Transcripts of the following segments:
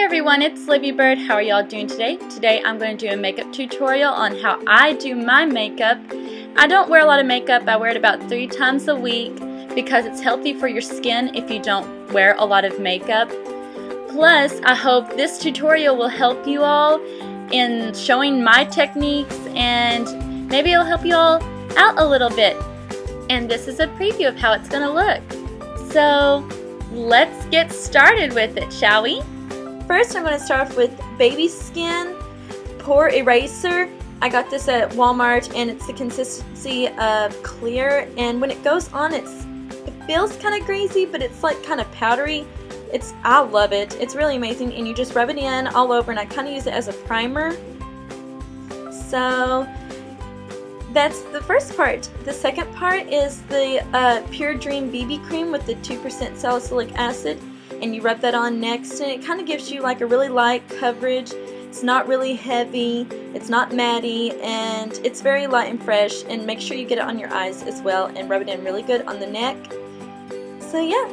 everyone, it's Libby Bird. How are y'all doing today? Today I'm going to do a makeup tutorial on how I do my makeup. I don't wear a lot of makeup. I wear it about 3 times a week because it's healthy for your skin if you don't wear a lot of makeup. Plus, I hope this tutorial will help you all in showing my techniques and maybe it'll help you all out a little bit. And this is a preview of how it's going to look. So let's get started with it, shall we? First, I'm going to start off with Baby Skin Pore Eraser. I got this at Walmart and it's the consistency of clear, and when it goes on it feels kind of greasy, but it's like kind of powdery. I love it. It's really amazing, and you just rub it in all over, and I kind of use it as a primer. So that's the first part. The second part is the Pure Dream BB cream with the 2% salicylic acid, and you rub that on next, and it kind of gives you like a really light coverage. It's not really heavy, it's not matty, and it's very light and fresh. And make sure you get it on your eyes as well and rub it in really good on the neck. So yeah,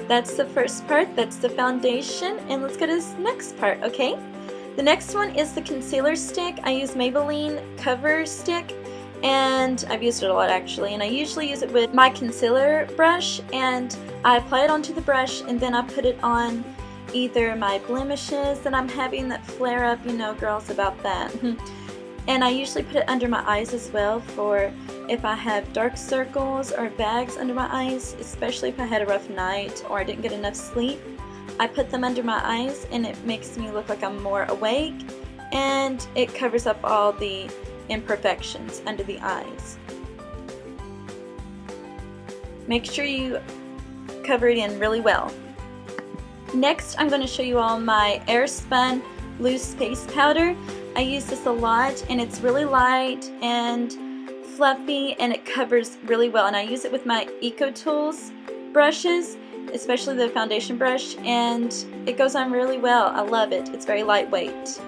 that's the first part. That's the foundation, and let's go to this next part, okay? The next one is the concealer stick. I use Maybelline Cover Stick, and I've used it a lot actually, and I usually use it with my concealer brush, and I apply it onto the brush, and then I put it on either my blemishes that I'm having that flare up, you know, girls, about that. And I usually put it under my eyes as well for if I have dark circles or bags under my eyes, especially if I had a rough night or I didn't get enough sleep. I put them under my eyes and it makes me look like I'm more awake, and it covers up all the imperfections under the eyes. Make sure you cover it in really well. Next, I'm going to show you all my Airspun Loose Face Powder. I use this a lot, and it's really light and fluffy, and it covers really well. And I use it with my EcoTools brushes, especially the foundation brush, and it goes on really well. I love it. It's very lightweight.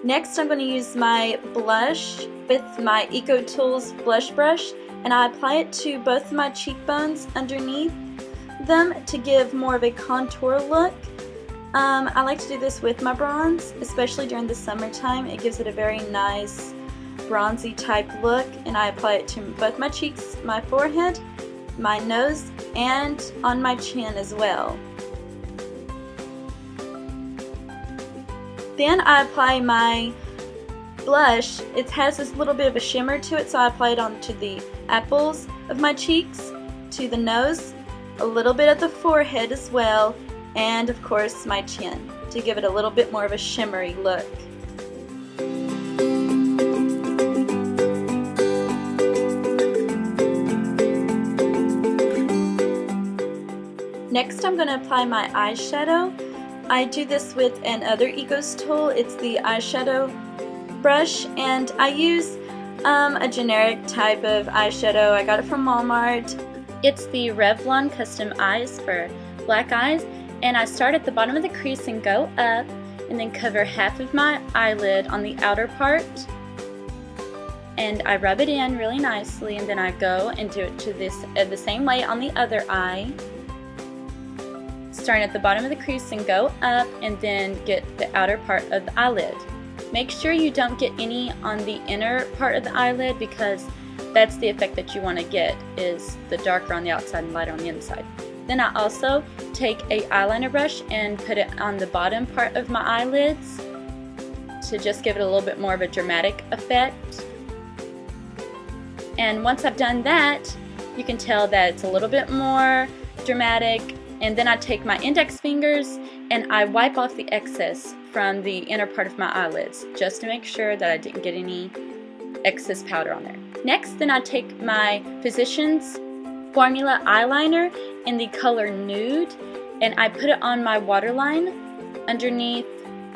Next, I'm going to use my blush with my EcoTools blush brush, and I apply it to both my cheekbones underneath them to give more of a contour look. I like to do this with my bronze, especially during the summertime. It gives it a very nice bronzy type look, and I apply it to both my cheeks, my forehead, my nose, and on my chin as well. Then I apply my blush. It has this little bit of a shimmer to it, so I apply it onto the apples of my cheeks, to the nose, a little bit at the forehead as well, and of course my chin, to give it a little bit more of a shimmery look. Next, I'm going to apply my eyeshadow. I do this with another Ecos tool. It's the eyeshadow brush, and I use a generic type of eyeshadow. I got it from Walmart. It's the Revlon Custom Eyes for black eyes, and I start at the bottom of the crease and go up, and then cover half of my eyelid on the outer part, and I rub it in really nicely, and then I go and do it to the same way on the other eye. Starting at the bottom of the crease and go up, and then get the outer part of the eyelid. Make sure you don't get any on the inner part of the eyelid, because that's the effect that you want to get, is the darker on the outside and lighter on the inside. Then I also take a eyeliner brush and put it on the bottom part of my eyelids to just give it a little bit more of a dramatic effect. And once I've done that, you can tell that it's a little bit more dramatic. And then I take my index fingers and I wipe off the excess from the inner part of my eyelids, just to make sure that I didn't get any excess powder on there. Next, then I take my Physicians Formula eyeliner in the color Nude, and I put it on my waterline underneath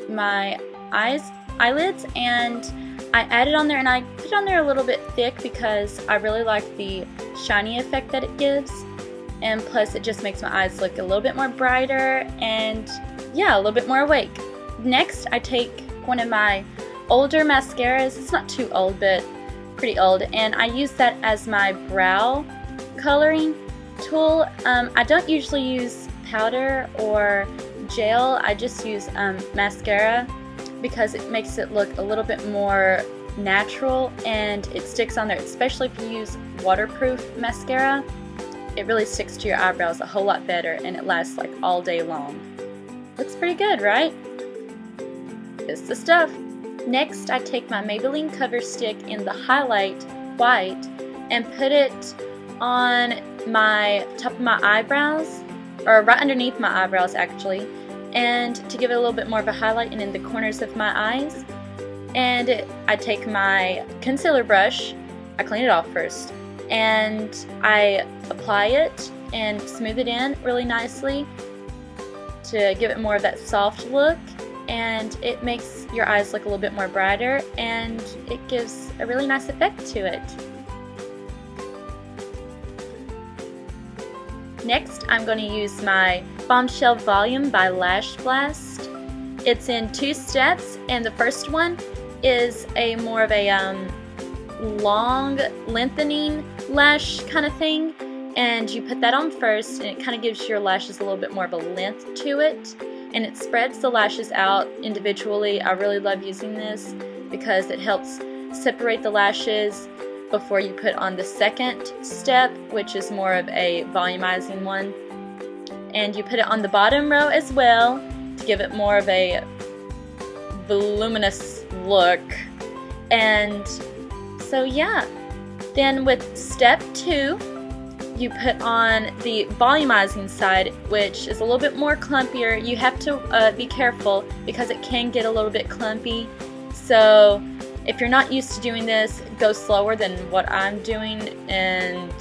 my eyelids, and I add it on there, and I put it on there a little bit thick because I really like the shiny effect that it gives, and plus it just makes my eyes look a little bit more brighter and yeah, a little bit more awake. Next, I take one of my older mascaras. It's not too old, but pretty old, and I use that as my brow coloring tool. I don't usually use powder or gel, I just use mascara because it makes it look a little bit more natural and it sticks on there, especially if you use waterproof mascara. It really sticks to your eyebrows a whole lot better and it lasts like all day long. Looks pretty good, right? It's the stuff. Next, I take my Maybelline Cover Stick in the highlight white and put it on my top of my eyebrows, or right underneath my eyebrows actually, and to give it a little bit more of a highlight and in the corners of my eyes. And I take my concealer brush, I clean it off first, and I apply it and smooth it in really nicely to give it more of that soft look, and it makes your eyes look a little bit more brighter and it gives a really nice effect to it. Next, I'm going to use my Bombshell Volume by Lash Blast. It's in 2 steps, and the first one is a more of a long lengthening lash kind of thing, and you put that on first and it kind of gives your lashes a little bit more of a length to it, and it spreads the lashes out individually. I really love using this because it helps separate the lashes before you put on the second step, which is more of a volumizing one. And you put it on the bottom row as well to give it more of a voluminous look. And so yeah, then with step 2, you put on the volumizing side, which is a little bit more clumpier. You have to be careful because it can get a little bit clumpy. So if you're not used to doing this, go slower than what I'm doing, and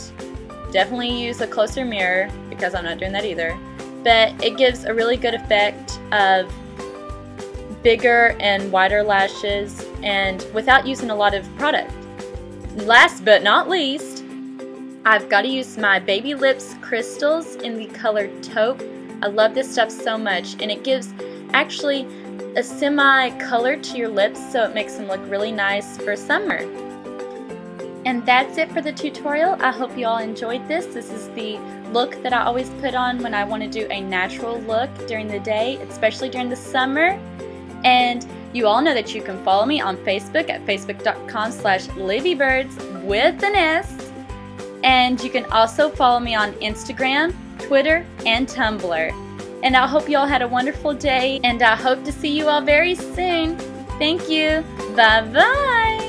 definitely use a closer mirror because I'm not doing that either. But it gives a really good effect of bigger and wider lashes and without using a lot of product. Last but not least, I've got to use my Baby Lips Crystals in the color Taupe. I love this stuff so much, and it gives actually a semi-color to your lips, so it makes them look really nice for summer. And that's it for the tutorial. I hope you all enjoyed this. This is the look that I always put on when I want to do a natural look during the day, especially during the summer. And you all know that you can follow me on Facebook at facebook.com/lavybirds with an S. And you can also follow me on Instagram, Twitter, and Tumblr. And I hope you all had a wonderful day, and I hope to see you all very soon. Thank you. Bye-bye.